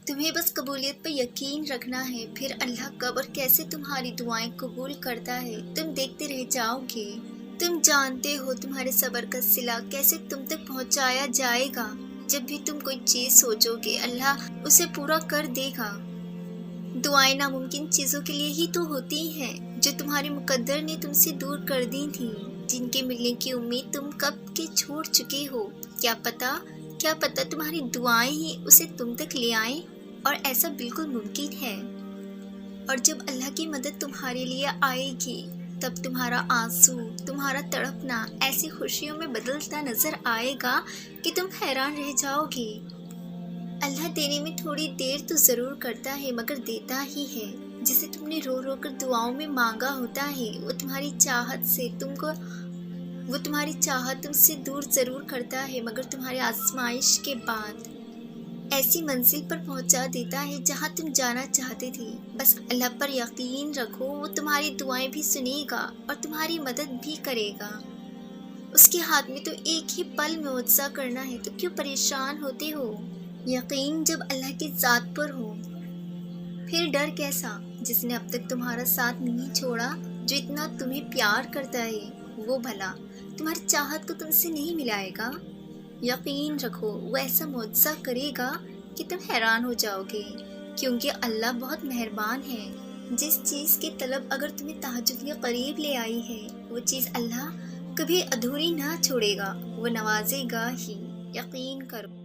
تمہیں بس قبولیت پہ یقین رکھنا ہے، پھر اللہ کب اور کیسے تمہاری دعائیں قبول کرتا ہے تم دیکھتے رہ جاؤ گے۔ تم جانتے ہو تمہارے صبر کا صلہ کیسے تم تک پہنچایا جائے گا۔ جب بھی تم کوئی چیز سوچو گے اللہ اسے پورا کر دے گا۔ دعائیں ناممکن چیزوں کے لیے ہی تو ہوتی ہیں جو تمہارے مقدر نے تم سے دور کر دی تھی، جن کے ملنے کی امید تم کب کے چھوڑ چکے ہو۔ کیا پتا تمہاری دعائیں ہی اسے تم تک لے آئیں، اور ایسا بالکل ممکن ہے۔ اور جب اللہ کی مدد تمہارے لیے آئے گی تب تمہارا آنسو، تمہارا تڑپنا ایسی خوشیوں میں بدلتا نظر آئے گا کہ تم حیران رہ جاؤ گے۔ اللہ دینے میں تھوڑی دیر تو ضرور کرتا ہے مگر دیتا ہی ہے۔ جسے تم نے رو رو کر دعاؤں میں مانگا ہوتا ہے وہ تمہاری چاہت تم سے دور ضرور کرتا ہے مگر تمہاری آزمائش کے بعد ایسی منزل پر پہنچا دیتا ہے جہاں تم جانا چاہتے تھے۔ بس اللہ پر یقین رکھو، وہ تمہاری دعائیں بھی سنے گا اور تمہاری مدد بھی کرے گا۔ اس کے ہاتھ میں تو ایک ہی پل میں معجزہ کرنا ہے، تو کیوں پریشان ہوتے ہو؟ یقین جب اللہ کی ذات پر ہو پھر ڈر کیسا؟ جس نے اب تک تمہارا ساتھ نہیں چھوڑا، جو اتنا تمہیں پیار کرتا ہے، وہ بھلا تمہاری چاہت کو تم سے نہیں ملائے گا؟ یقین رکھو وہ ایسا معجزہ کرے گا کہ تم حیران ہو جاؤ گے، کیونکہ اللہ بہت مہربان ہے۔ جس چیز کی طلب اگر تمہیں تہجد کے قریب لے آئی ہے وہ چیز اللہ کبھی ادھوری نہ چھوڑے گا، وہ نوازے گا ہی، یقین کرو۔